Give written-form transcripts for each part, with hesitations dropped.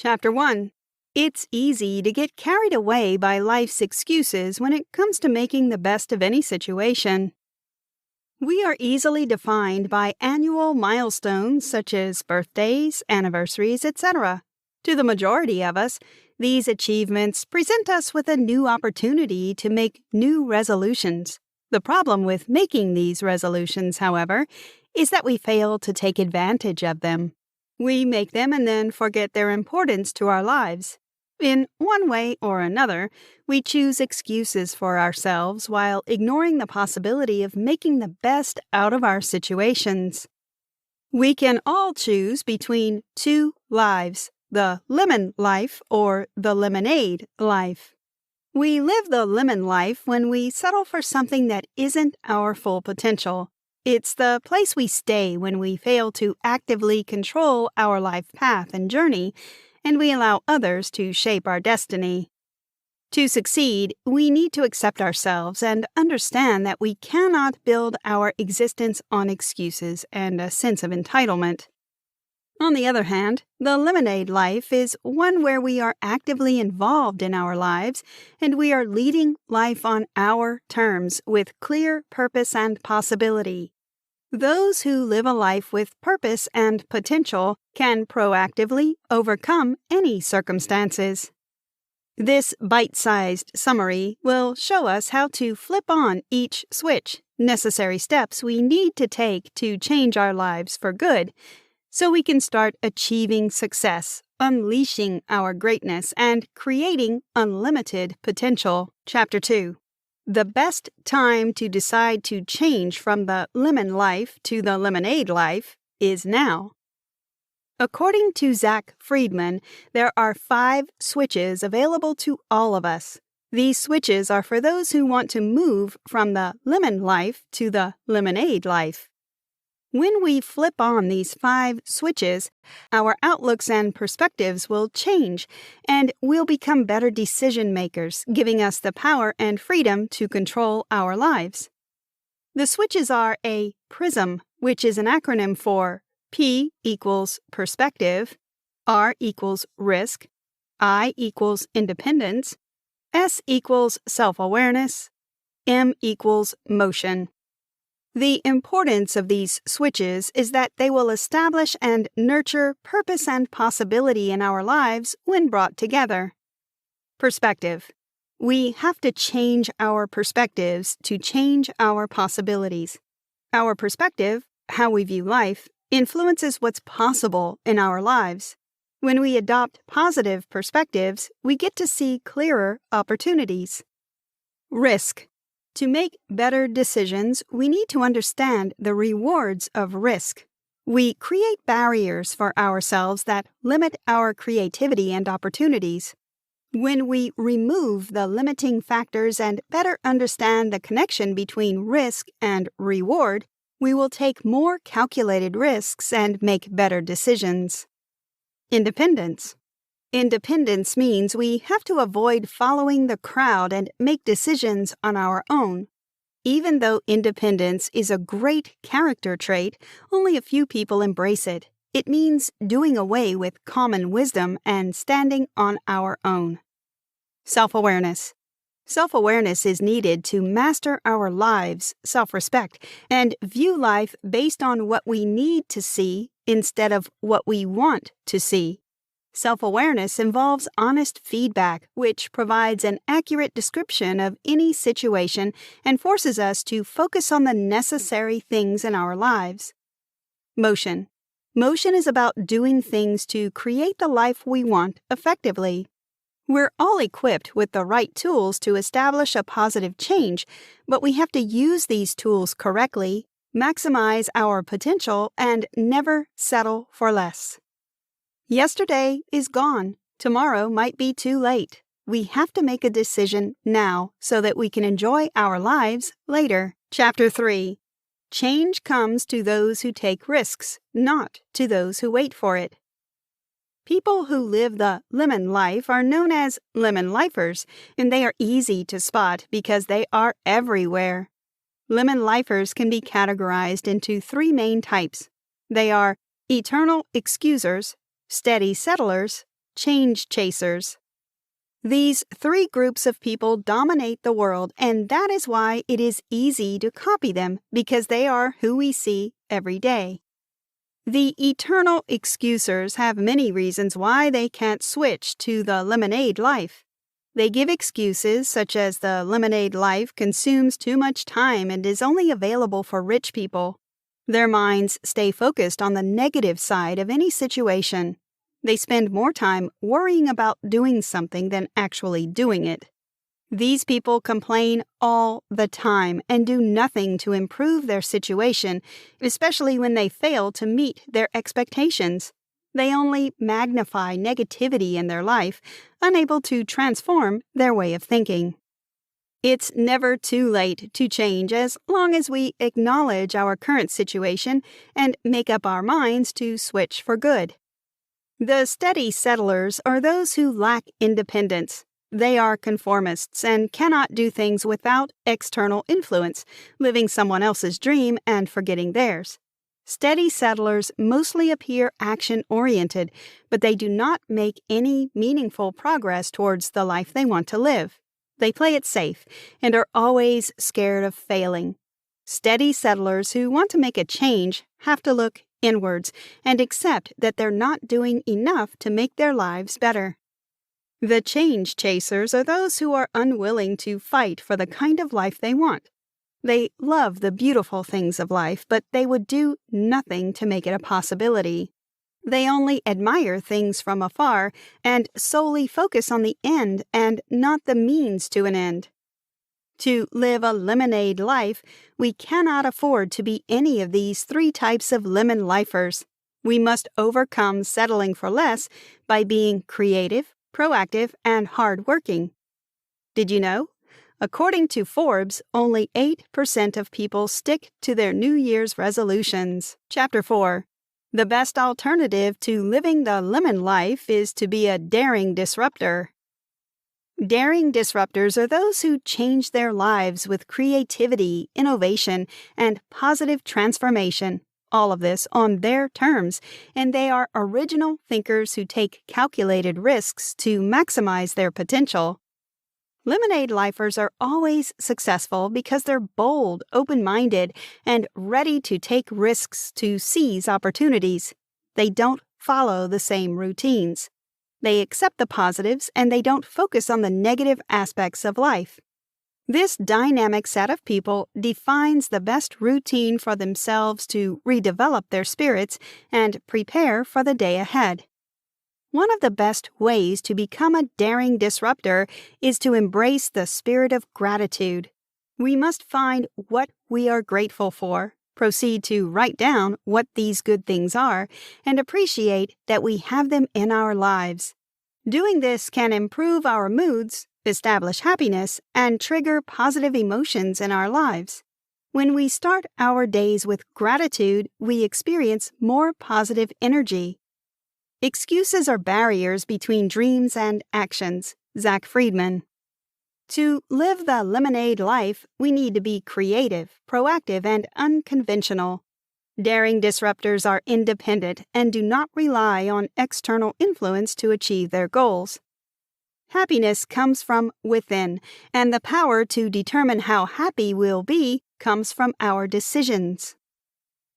Chapter 1. It's easy to get carried away by life's excuses when it comes to making the best of any situation. We are easily defined by annual milestones such as birthdays, anniversaries, etc. To the majority of us, these achievements present us with a new opportunity to make new resolutions. The problem with making these resolutions, however, is that we fail to take advantage of them. We make them and then forget their importance to our lives. In one way or another, we choose excuses for ourselves while ignoring the possibility of making the best out of our situations. We can all choose between two lives, the lemon life or the lemonade life. We live the lemon life when we settle for something that isn't our full potential. It's the place we stay when we fail to actively control our life path and journey, and we allow others to shape our destiny. To succeed, we need to accept ourselves and understand that we cannot build our existence on excuses and a sense of entitlement. On the other hand, the lemonade life is one where we are actively involved in our lives, and we are leading life on our terms with clear purpose and possibility. Those who live a life with purpose and potential can proactively overcome any circumstances. This bite-sized summary will show us how to flip on each switch, necessary steps we need to take to change our lives for good, so we can start achieving success, unleashing our greatness, and creating unlimited potential. Chapter 2. The best time to decide to change from the lemon life to the lemonade life is now. According to Zach Friedman, there are 5 switches available to all of us. These switches are for those who want to move from the lemon life to the lemonade life. When we flip on these 5 switches, our outlooks and perspectives will change, and we'll become better decision makers, giving us the power and freedom to control our lives. The switches are a PRISM, which is an acronym for P equals perspective, R equals risk, I equals independence, S equals self-awareness, M equals motion. The importance of these switches is that they will establish and nurture purpose and possibility in our lives when brought together. Perspective. We have to change our perspectives to change our possibilities. Our perspective, how we view life, influences what's possible in our lives. When we adopt positive perspectives, we get to see clearer opportunities. Risk. To make better decisions, we need to understand the rewards of risk. We create barriers for ourselves that limit our creativity and opportunities. When we remove the limiting factors and better understand the connection between risk and reward, we will take more calculated risks and make better decisions. Independence. Independence means we have to avoid following the crowd and make decisions on our own. Even though independence is a great character trait, only a few people embrace it. It means doing away with common wisdom and standing on our own. Self-awareness. Self-awareness is needed to master our lives, self-respect, and view life based on what we need to see instead of what we want to see. Self-awareness involves honest feedback, which provides an accurate description of any situation and forces us to focus on the necessary things in our lives. Motion. Motion is about doing things to create the life we want effectively. We're all equipped with the right tools to establish a positive change, but we have to use these tools correctly, maximize our potential, and never settle for less. Yesterday is gone. Tomorrow might be too late. We have to make a decision now so that we can enjoy our lives later. Chapter 3. Change comes to those who take risks, not to those who wait for it. People who live the lemon life are known as lemon lifers, and they are easy to spot because they are everywhere. Lemon lifers can be categorized into 3 main types. They are eternal excusers, steady settlers, change chasers. These three groups of people dominate the world, and that is why it is easy to copy them, because they are who we see every day. The eternal excusers have many reasons why they can't switch to the lemonade life. They give excuses such as the lemonade life consumes too much time and is only available for rich people. Their minds stay focused on the negative side of any situation. They spend more time worrying about doing something than actually doing it. These people complain all the time and do nothing to improve their situation, especially when they fail to meet their expectations. They only magnify negativity in their life, unable to transform their way of thinking. It's never too late to change as long as we acknowledge our current situation and make up our minds to switch for good. The steady settlers are those who lack independence. They are conformists and cannot do things without external influence, living someone else's dream and forgetting theirs. Steady settlers mostly appear action-oriented, but they do not make any meaningful progress towards the life they want to live. They play it safe and are always scared of failing. Steady settlers who want to make a change have to look inwards and accept that they're not doing enough to make their lives better. The change chasers are those who are unwilling to fight for the kind of life they want. They love the beautiful things of life, but they would do nothing to make it a possibility. They only admire things from afar and solely focus on the end and not the means to an end. To live a lemonade life, we cannot afford to be any of these three types of lemon lifers. We must overcome settling for less by being creative, proactive, and hardworking. Did you know? According to Forbes, only 8% of people stick to their New Year's resolutions. Chapter 4. The best alternative to living the lemon life is to be a daring disruptor. Daring disruptors are those who change their lives with creativity, innovation, and positive transformation. All of this on their terms, and they are original thinkers who take calculated risks to maximize their potential. Lemonade lifers are always successful because they're bold, open-minded, and ready to take risks to seize opportunities. They don't follow the same routines. They accept the positives and they don't focus on the negative aspects of life. This dynamic set of people defines the best routine for themselves to redevelop their spirits and prepare for the day ahead. One of the best ways to become a daring disruptor is to embrace the spirit of gratitude. We must find what we are grateful for, proceed to write down what these good things are, and appreciate that we have them in our lives. Doing this can improve our moods, establish happiness, and trigger positive emotions in our lives. When we start our days with gratitude, we experience more positive energy. Excuses are barriers between dreams and actions. Zach Friedman. To live the lemonade life, we need to be creative, proactive, and unconventional. Daring disruptors are independent and do not rely on external influence to achieve their goals. Happiness comes from within, and the power to determine how happy we'll be comes from our decisions.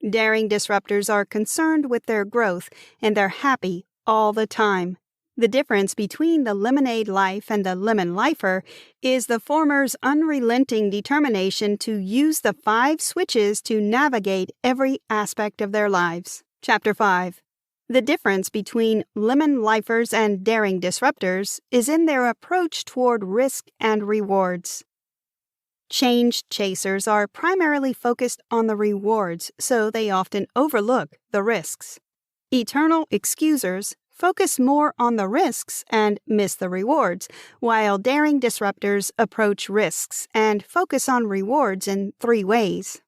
Daring disruptors are concerned with their growth, and they're happy all the time. The difference between the lemonade life and the lemon lifer is the former's unrelenting determination to use the 5 switches to navigate every aspect of their lives. Chapter 5. The difference between lemon lifers and daring disruptors is in their approach toward risk and rewards. Change chasers are primarily focused on the rewards, so they often overlook the risks. Eternal excusers focus more on the risks and miss the rewards, while daring disruptors approach risks and focus on rewards in 3 ways.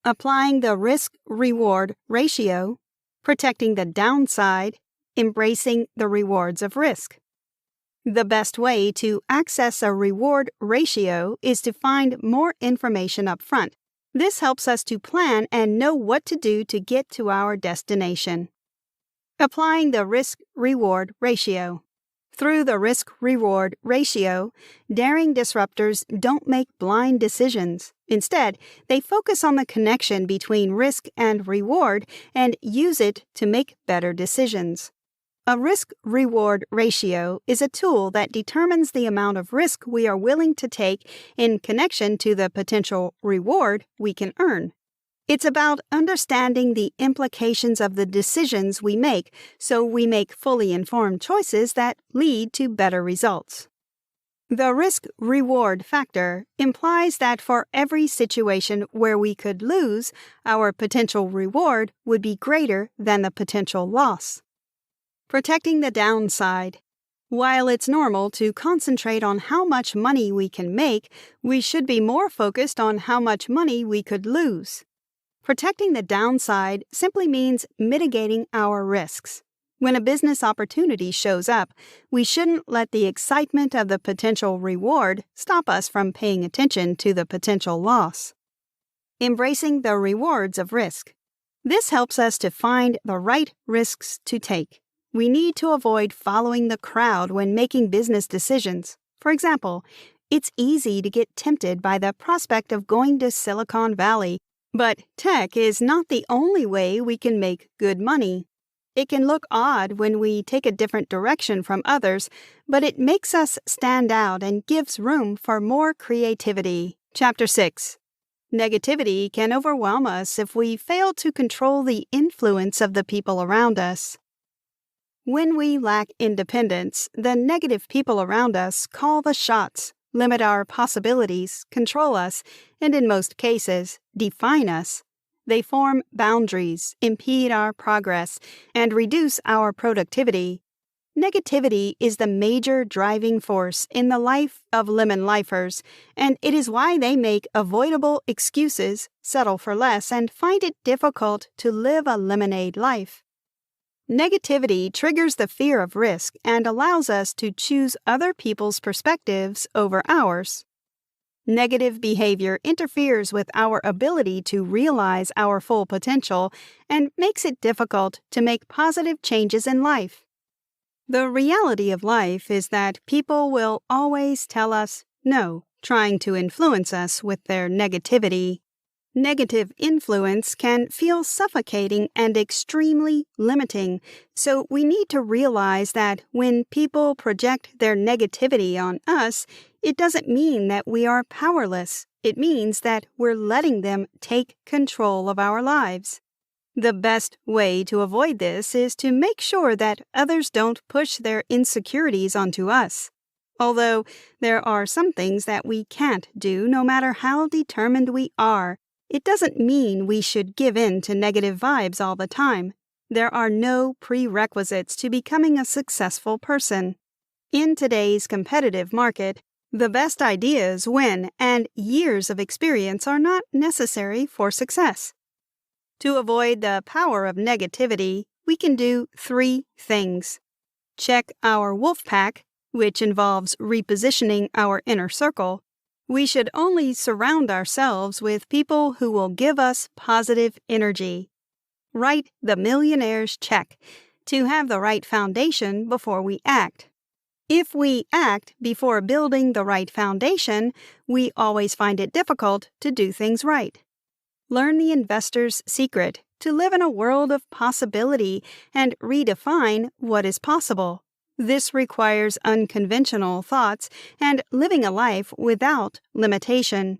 Applying the risk-reward ratio, protecting the downside, embracing the rewards of risk. The best way to access a reward ratio is to find more information up front. This helps us to plan and know what to do to get to our destination. Applying the risk-reward ratio. Through the risk-reward ratio, daring disruptors don't make blind decisions. Instead, they focus on the connection between risk and reward and use it to make better decisions. A risk-reward ratio is a tool that determines the amount of risk we are willing to take in connection to the potential reward we can earn. It's about understanding the implications of the decisions we make so we make fully informed choices that lead to better results. The risk-reward factor implies that for every situation where we could lose, our potential reward would be greater than the potential loss. Protecting the downside. While it's normal to concentrate on how much money we can make, we should be more focused on how much money we could lose. Protecting the downside simply means mitigating our risks. When a business opportunity shows up, we shouldn't let the excitement of the potential reward stop us from paying attention to the potential loss. Embracing the rewards of risk. This helps us to find the right risks to take. We need to avoid following the crowd when making business decisions. For example, it's easy to get tempted by the prospect of going to Silicon Valley, but tech is not the only way we can make good money. It can look odd when we take a different direction from others, but it makes us stand out and gives room for more creativity. Chapter 6. Negativity can overwhelm us if we fail to control the influence of the people around us. When we lack independence, the negative people around us call the shots, limit our possibilities, control us, and in most cases, define us. They form boundaries, impede our progress, and reduce our productivity. Negativity is the major driving force in the life of lemon lifers, and it is why they make avoidable excuses, settle for less, and find it difficult to live a lemonade life. Negativity triggers the fear of risk and allows us to choose other people's perspectives over ours. Negative behavior interferes with our ability to realize our full potential and makes it difficult to make positive changes in life. The reality of life is that people will always tell us no, trying to influence us with their negativity. Negative influence can feel suffocating and extremely limiting, so we need to realize that when people project their negativity on us, it doesn't mean that we are powerless. It means that we're letting them take control of our lives. The best way to avoid this is to make sure that others don't push their insecurities onto us. Although there are some things that we can't do no matter how determined we are, it doesn't mean we should give in to negative vibes all the time. There are no prerequisites to becoming a successful person. In today's competitive market, the best ideas win, and years of experience are not necessary for success. To avoid the power of negativity, we can do 3 things. Check our wolf pack, which involves repositioning our inner circle. We should only surround ourselves with people who will give us positive energy. Write the millionaire's check to have the right foundation before we act. If we act before building the right foundation, we always find it difficult to do things right. Learn the investor's secret to live in a world of possibility and redefine what is possible. This requires unconventional thoughts and living a life without limitation.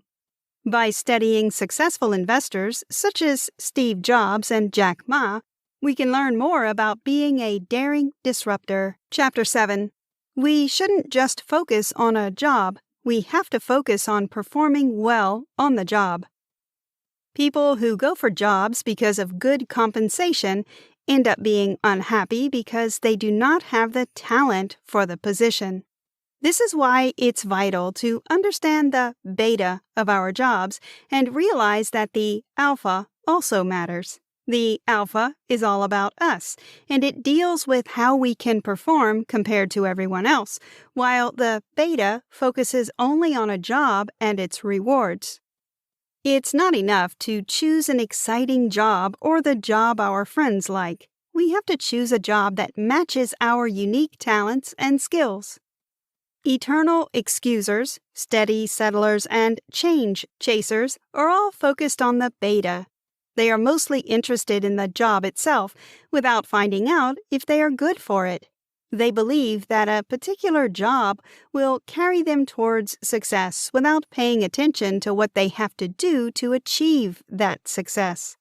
By studying successful investors such as Steve Jobs and Jack Ma, we can learn more about being a daring disruptor. Chapter 7. We shouldn't just focus on a job. We have to focus on performing well on the job. People who go for jobs because of good compensation end up being unhappy because they do not have the talent for the position. This is why it's vital to understand the beta of our jobs and realize that the alpha also matters. The alpha is all about us, and it deals with how we can perform compared to everyone else, while the beta focuses only on a job and its rewards. It's not enough to choose an exciting job or the job our friends like. we have to choose a job that matches our unique talents and skills. Eternal excusers, steady settlers, and change chasers are all focused on the beta. They are mostly interested in the job itself without finding out if they are good for it. They believe that a particular job will carry them towards success without paying attention to what they have to do to achieve that success.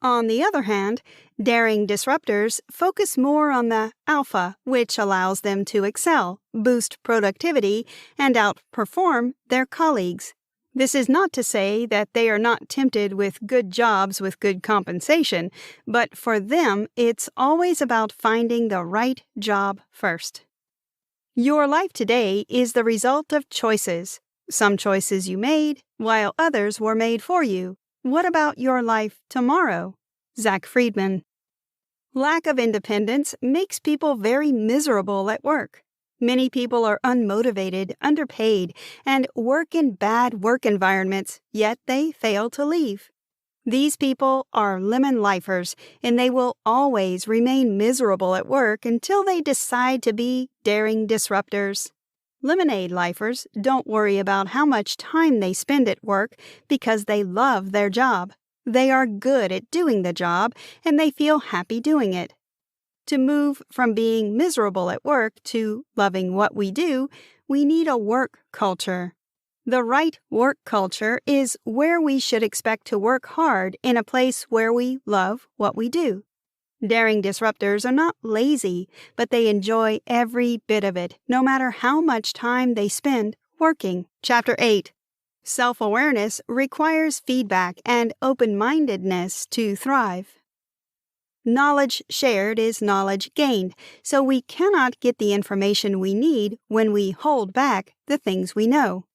On the other hand, daring disruptors focus more on the alpha, which allows them to excel, boost productivity, and outperform their colleagues. This is not to say that they are not tempted with good jobs with good compensation, but for them, it's always about finding the right job first. Your life today is the result of choices. Some choices you made, while others were made for you. What about your life tomorrow? Zach Friedman. Lack of independence makes people very miserable at work. Many people are unmotivated, underpaid, and work in bad work environments, yet they fail to leave. These people are lemon lifers, and they will always remain miserable at work until they decide to be daring disruptors. Lemonade lifers don't worry about how much time they spend at work because they love their job. They are good at doing the job, and they feel happy doing it. To move from being miserable at work to loving what we do, we need a work culture. The right work culture is where we should expect to work hard in a place where we love what we do. Daring disruptors are not lazy, but they enjoy every bit of it, no matter how much time they spend working. Chapter 8. Self-awareness requires feedback and open-mindedness to thrive. Knowledge shared is knowledge gained, so we cannot get the information we need when we hold back the things we know.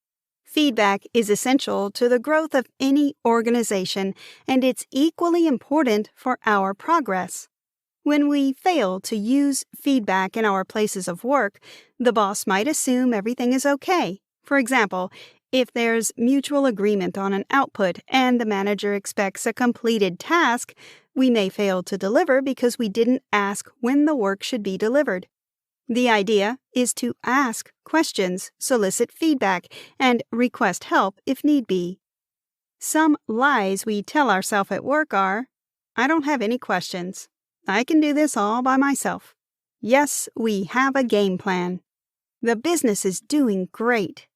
Feedback is essential to the growth of any organization, and it's equally important for our progress. When we fail to use feedback in our places of work, the boss might assume everything is okay. For example, if there's mutual agreement on an output and the manager expects a completed task, we may fail to deliver because we didn't ask when the work should be delivered. The idea is to ask questions, solicit feedback, and request help if need be. Some lies we tell ourselves at work are, "I don't have any questions. I can do this all by myself." Yes, we have a game plan. The business is doing great.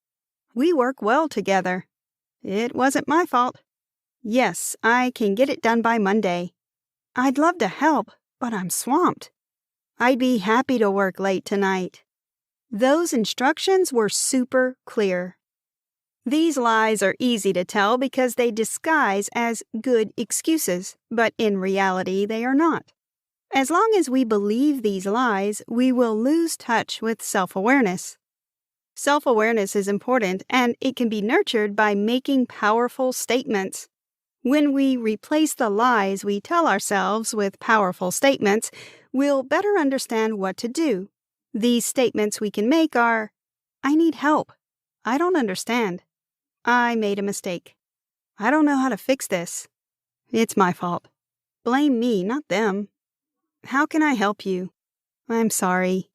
We work well together. It wasn't my fault. Yes, I can get it done by Monday. I'd love to help, but I'm swamped. I'd be happy to work late tonight. Those instructions were super clear. These lies are easy to tell because they disguise as good excuses, but in reality they are not. As long as we believe these lies, we will lose touch with self-awareness. Self-awareness is important, and it can be nurtured by making powerful statements. When we replace the lies we tell ourselves with powerful statements, we'll better understand what to do. These statements we can make are, "I need help. I don't understand. I made a mistake. I don't know how to fix this. It's my fault. Blame me, not them. How can I help you? I'm sorry.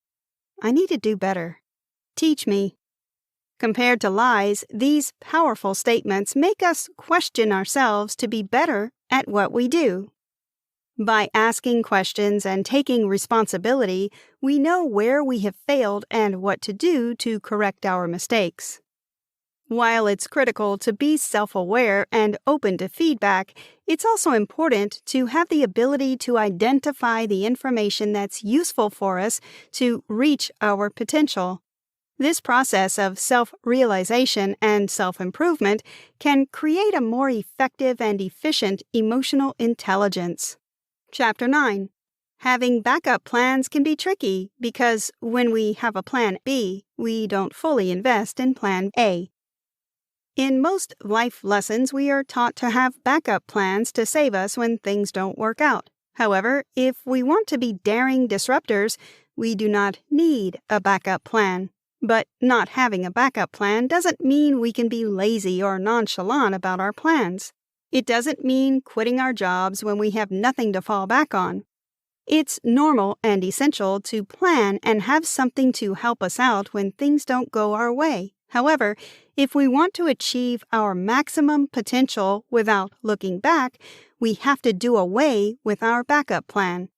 I need to do better. Teach me." Compared to lies, these powerful statements make us question ourselves to be better at what we do. By asking questions and taking responsibility, we know where we have failed and what to do to correct our mistakes. While it's critical to be self-aware and open to feedback, it's also important to have the ability to identify the information that's useful for us to reach our potential. This process of self-realization and self-improvement can create a more effective and efficient emotional intelligence. Chapter 9. Having backup plans can be tricky because when we have a plan B, we don't fully invest in plan A. In most life lessons, we are taught to have backup plans to save us when things don't work out. However, if we want to be daring disruptors, we do not need a backup plan. But not having a backup plan doesn't mean we can be lazy or nonchalant about our plans. It doesn't mean quitting our jobs when we have nothing to fall back on. It's normal and essential to plan and have something to help us out when things don't go our way. However, if we want to achieve our maximum potential without looking back, we have to do away with our backup plan.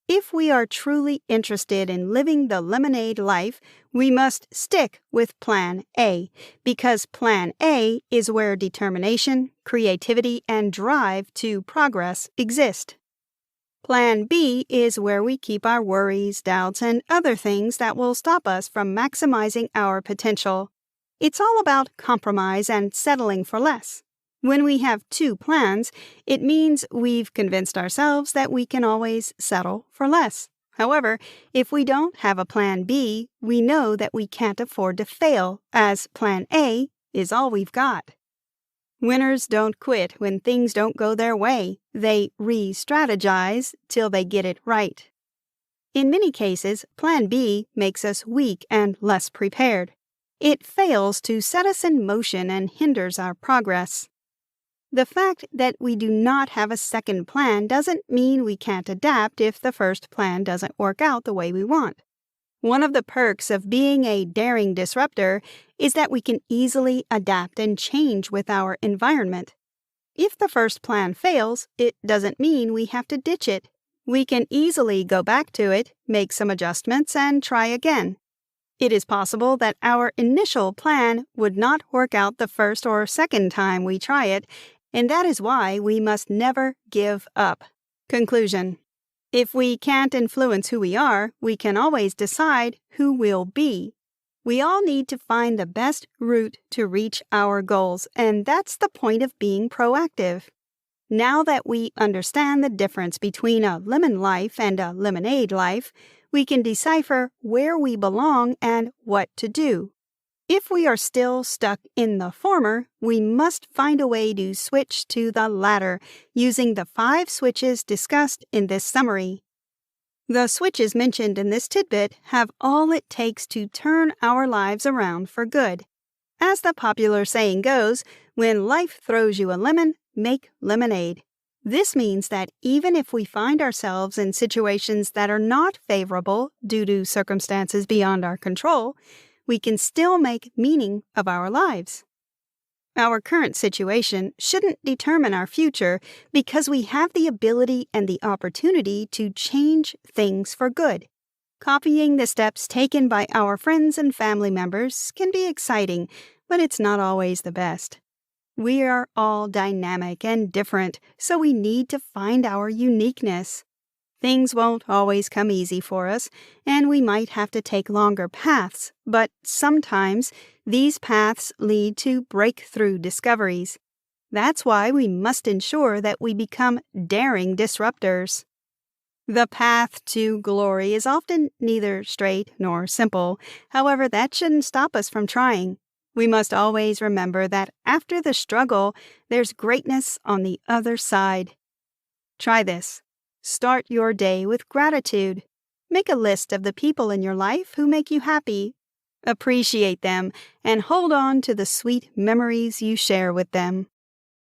If we are truly interested in living the lemonade life, we must stick with Plan A, because Plan A is where determination, creativity, and drive to progress exist. Plan B is where we keep our worries, doubts, and other things that will stop us from maximizing our potential. It's all about compromise and settling for less. When we have two plans, it means we've convinced ourselves that we can always settle for less. However, if we don't have a Plan B, we know that we can't afford to fail, as Plan A is all we've got. Winners don't quit when things don't go their way. They re-strategize till they get it right. In many cases, Plan B makes us weak and less prepared. It fails to set us in motion and hinders our progress. The fact that we do not have a second plan doesn't mean we can't adapt if the first plan doesn't work out the way we want. One of the perks of being a daring disruptor is that we can easily adapt and change with our environment. If the first plan fails, it doesn't mean we have to ditch it. We can easily go back to it, make some adjustments, and try again. It is possible that our initial plan would not work out the first or second time we try it, and that is why we must never give up. Conclusion. If we can't influence who we are, we can always decide who we'll be. We all need to find the best route to reach our goals, and that's the point of being proactive. Now that we understand the difference between a lemon life and a lemonade life, we can decipher where we belong and what to do. If we are still stuck in the former, we must find a way to switch to the latter using the 5 switches discussed in this summary. The switches mentioned in this tidbit have all it takes to turn our lives around for good. As the popular saying goes, when life throws you a lemon, make lemonade. This means that even if we find ourselves in situations that are not favorable due to circumstances beyond our control, we can still make meaning of our lives. Our current situation shouldn't determine our future because we have the ability and the opportunity to change things for good. Copying the steps taken by our friends and family members can be exciting, but it's not always the best. We are all dynamic and different, so we need to find our uniqueness. Things won't always come easy for us, and we might have to take longer paths, but sometimes these paths lead to breakthrough discoveries. That's why we must ensure that we become daring disruptors. The path to glory is often neither straight nor simple. However, that shouldn't stop us from trying. We must always remember that after the struggle, there's greatness on the other side. Try this. Start your day with gratitude. Make a list of the people in your life who make you happy. Appreciate them and hold on to the sweet memories you share with them.